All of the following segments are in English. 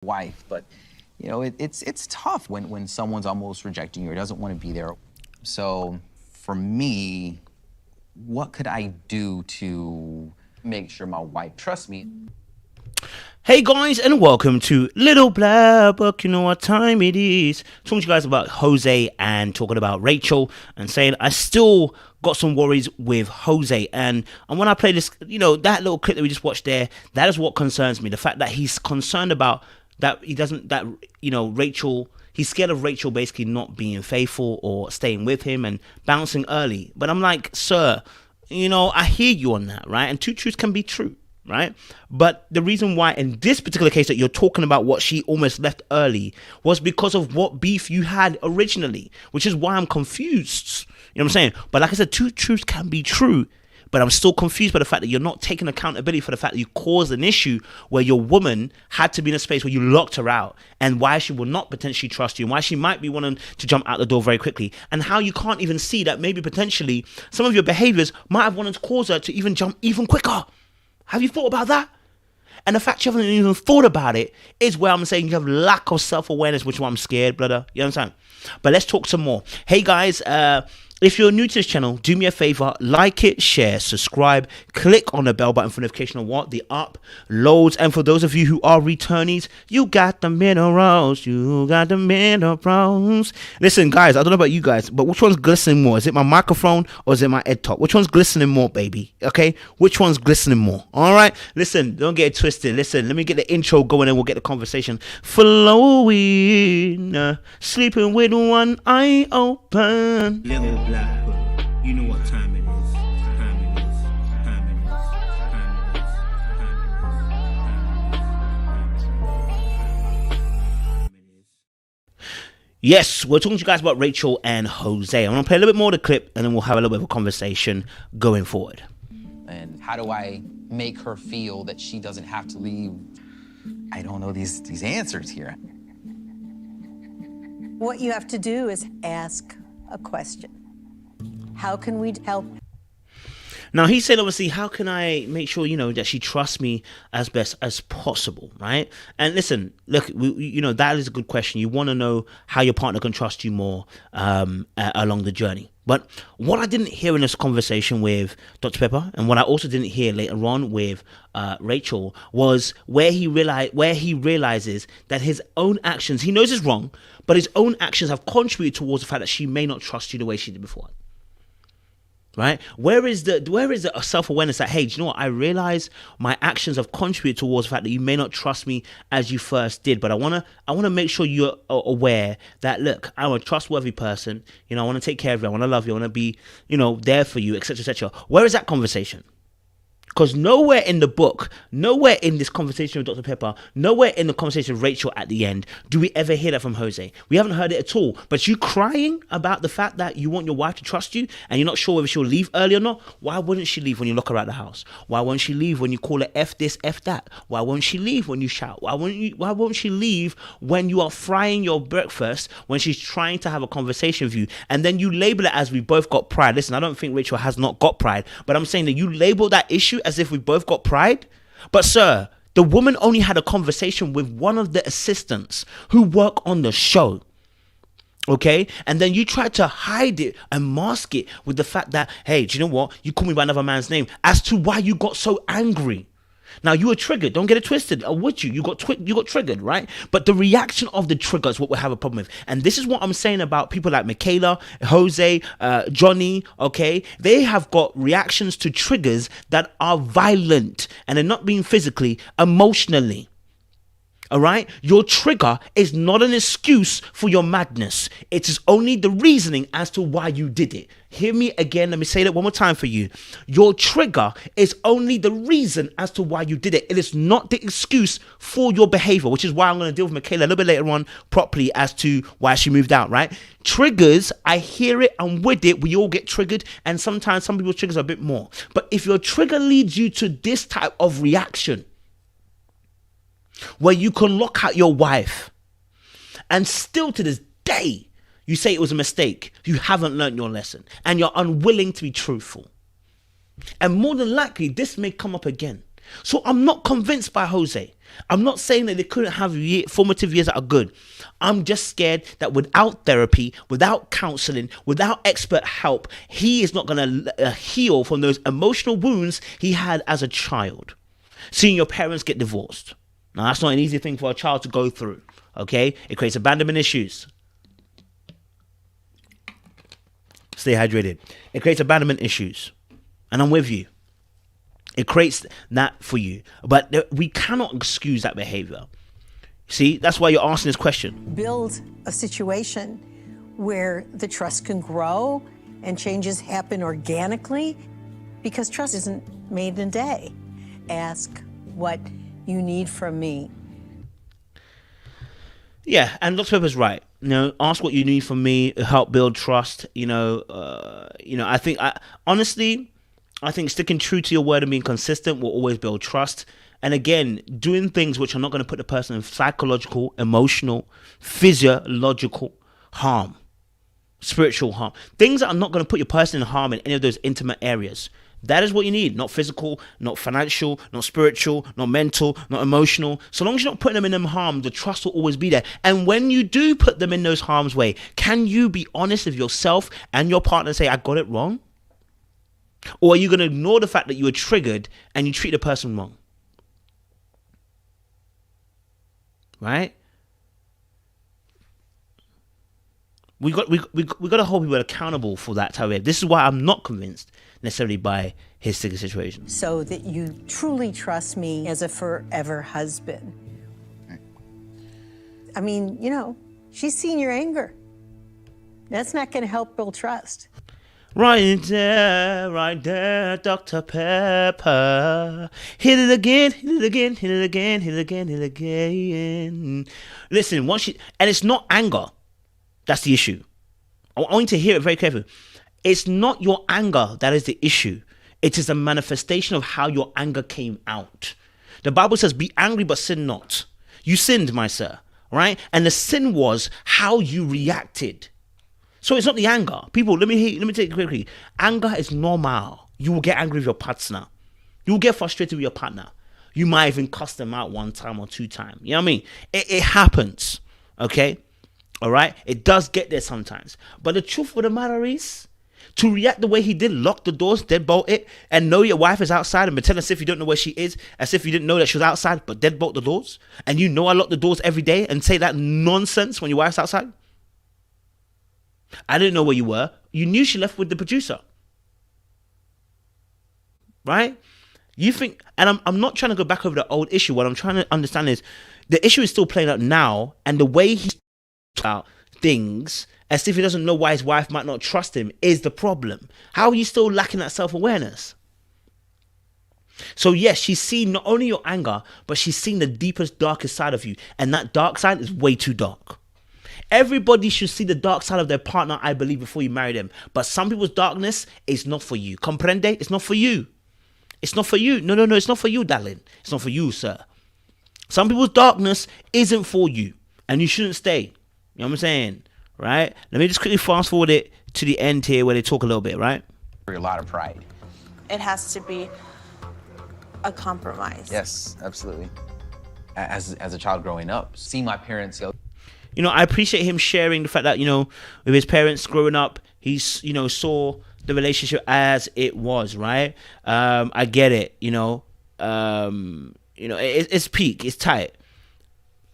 wife, but it's tough when someone's almost rejecting you or doesn't want to be there. So for me, what could I do to make sure my wife trusts me? Hey guys, and welcome to Little Black Book. You know what time it is. Talking to you guys about Jose and talking about Rachel and saying I still got some worries with Jose. And when I play this, that little clip that we just watched there, that is what concerns me. The fact that he's concerned about that Rachel, he's scared of Rachel basically not being faithful or staying with him and bouncing early. But I'm like, sir, I hear you on that, right? And two truths can be true. Right? But the reason why in this particular case that you're talking about what she almost left early was because of what beef you had originally, which is why I'm confused. You know what I'm saying? But like I said, two truths can be true, but I'm still confused by the fact that you're not taking accountability for the fact that you caused an issue where your woman had to be in a space where you locked her out, and why she will not potentially trust you, and why she might be wanting to jump out the door very quickly, and how you can't even see that maybe potentially some of your behaviors might have wanted to cause her to even jump even quicker. Have you thought about that? And the fact you haven't even thought about it is where I'm saying you have lack of self-awareness, which is why I'm scared, brother. You understand? But let's talk some more. Hey, guys, if you're new to this channel, do me a favor, like it, share, subscribe, click on the bell button for notification of what the uploads. And for those of you who are returnees, you got the minerals, Listen, guys, I don't know about you guys, but which one's glistening more? Is it my microphone or is it my head top? Which one's glistening more, baby? Okay, which one's glistening more? All right, listen, don't get it twisted. Listen, let me get the intro going and we'll get the conversation flowing. Sleeping with one eye open. Little Black Book, you know what time it is. Yes, we're talking to you guys about Rachel and Jose. I'm going to play a little bit more of the clip and then we'll have a little bit of a conversation going forward. And how do I make her feel that she doesn't have to leave? I don't know these answers here. What you have to do is ask a question. How can we help? Now, he said, obviously, how can I make sure, that she trusts me as best as possible, right? And listen, look, that is a good question. You want to know how your partner can trust you more along the journey. But what I didn't hear in this conversation with Dr. Pepper, and what I also didn't hear later on with Rachel, was where he realizes that his own actions, he knows it's wrong, but his own actions have contributed towards the fact that she may not trust you the way she did before. Right? Where is the self-awareness that, hey, do you know what? I realize my actions have contributed towards the fact that you may not trust me as you first did, but I wanna make sure you're aware that, look, I'm a trustworthy person. I want to take care of you. I want to love you. I want to be, there for you, etc., etc. Where is that conversation? Because nowhere in the book, nowhere in this conversation with Dr. Pepper, nowhere in the conversation with Rachel at the end, do we ever hear that from Jose. We haven't heard it at all. But you crying about the fact that you want your wife to trust you and you're not sure whether she'll leave early or not. Why wouldn't she leave when you lock her out the house? Why won't she leave when you call her F this, F that? Why won't she leave when you shout? Why won't she leave when you are frying your breakfast, when she's trying to have a conversation with you? And then you label it as we both got pride. Listen, I don't think Rachel has not got pride, but I'm saying that you label that issue as if we both got pride. But sir, the woman only had a conversation with one of the assistants who work on the show. Okay, and then you try to hide it and mask it with the fact that, hey, do you know what? You call me by another man's name, as to why you got so angry. Now, you were triggered. Don't get it twisted. Or would you? You got triggered, right? But the reaction of the trigger is what we have a problem with. And this is what I'm saying about people like Michaela, Jose, Johnny, okay? They have got reactions to triggers that are violent. And they're not being physically, emotionally. All right? Your trigger is not an excuse for your madness. It is only the reasoning as to why you did it. Hear me again. Let me say that one more time for you. Your trigger is only the reason as to why you did it. It is not the excuse for your behavior, which is why I'm going to deal with Michaela a little bit later on properly as to why she moved out, right? Triggers, I hear it, and with it, we all get triggered, and sometimes some people's triggers are a bit more. But if your trigger leads you to this type of reaction, where you can lock out your wife and still to this day you say it was a mistake, you haven't learned your lesson and you're unwilling to be truthful, and more than likely this may come up again. So I'm not convinced by Jose. I'm not saying that they couldn't have formative years that are good. I'm just scared that without therapy, without counseling, without expert help, he is not going to heal from those emotional wounds he had as a child. Seeing your parents get divorced. Now, that's not an easy thing for a child to go through, okay? It creates abandonment issues. Stay hydrated. It creates abandonment issues. And I'm with you. It creates that for you. But we cannot excuse that behavior. See, that's why you're asking this question. Build a situation where the trust can grow and changes happen organically, because trust isn't made in a day. Ask what you need from me. Yeah, and Dr. Pepper's right. Ask what you need from me to help build trust. I think honestly, I think sticking true to your word and being consistent will always build trust. And again, doing things which are not going to put the person in psychological, emotional, physiological harm, spiritual harm. Things that are not going to put your person in harm in any of those intimate areas. That is what you need. Not physical, not financial, not spiritual, not mental, not emotional. So long as you're not putting them in them harm, the trust will always be there. And when you do put them in those harm's way, can you be honest with yourself and your partner and say, I got it wrong? Or are you going to ignore the fact that you were triggered and you treat the person wrong? Right? We got to hold people accountable for that type of behavior. This is why I'm not convinced necessarily by his situation. So that you truly trust me as a forever husband. I mean, she's seen your anger. That's not going to help build trust. Right there, Dr. Pepper. Hit it again, hit it again, hit it again, hit it again, hit it again. Listen, and it's not anger. That's the issue. I want you to hear it very carefully. It's not your anger that is the issue. It is a manifestation of how your anger came out. The Bible says, be angry but sin not. You sinned, my sir, right? And the sin was how you reacted. So it's not the anger. People, let me take it quickly. Anger is normal. You will get angry with your partner. You will get frustrated with your partner. You might even cuss them out one time or two times. You know what I mean? It happens. Okay? All right? It does get there sometimes. But the truth of the matter is, to react the way he did, lock the doors, deadbolt it, and know your wife is outside and pretend as if you don't know where she is, as if you didn't know that she was outside, but deadbolt the doors, and I lock the doors every day, and say that nonsense when your wife's outside. I didn't know where you were. You knew she left with the producer. Right? You think, and I'm not trying to go back over the old issue. What I'm trying to understand is the issue is still playing out now, and the way he's about things as if he doesn't know why his wife might not trust him is the problem. How are you still lacking that self-awareness? So yes, she's seen not only your anger, but she's seen the deepest, darkest side of you. And that dark side is way too dark. Everybody should see the dark side of their partner, I believe, before you marry them. But some people's darkness is not for you. Comprende? It's not for you. It's not for you. No, it's not for you, darling. It's not for you, sir. Some people's darkness isn't for you. And you shouldn't stay. You know what I'm saying? Right? Let me just quickly fast forward it to the end here where they talk a little bit, right? A lot of pride. It has to be a compromise. Yes, absolutely. As a child growing up, seeing my parents go. I appreciate him sharing the fact that, with his parents growing up, he, saw the relationship as it was, right? I get it, it's peak, it's tight.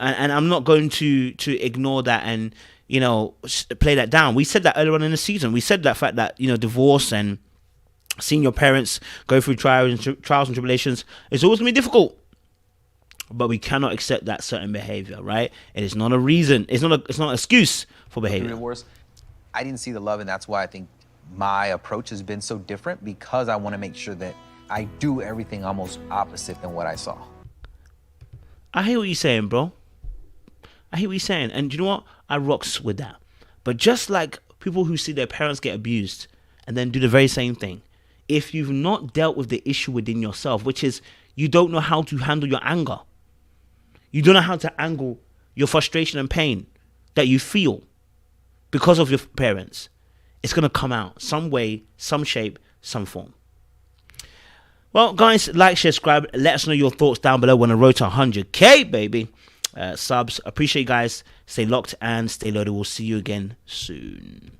And I'm not going to ignore that and, play that down. We said that earlier on in the season. We said that fact that, divorce and seeing your parents go through trials and tribulations is always going to be difficult. But we cannot accept that certain behavior, right? It is not a reason. It's not an excuse for behavior. Divorce, I didn't see the love, and that's why I think my approach has been so different, because I want to make sure that I do everything almost opposite than what I saw. I hear what you're saying, bro. I hear what you're saying. And you know what? I rocks with that. But just like people who see their parents get abused and then do the very same thing, if you've not dealt with the issue within yourself, which is you don't know how to handle your anger, you don't know how to handle your frustration and pain that you feel because of your parents, it's going to come out some way, some shape, some form. Well, guys, like, share, subscribe. Let us know your thoughts down below when I road to 100K, baby. Subs. Appreciate you guys. Stay locked and stay loaded. We'll see you again soon.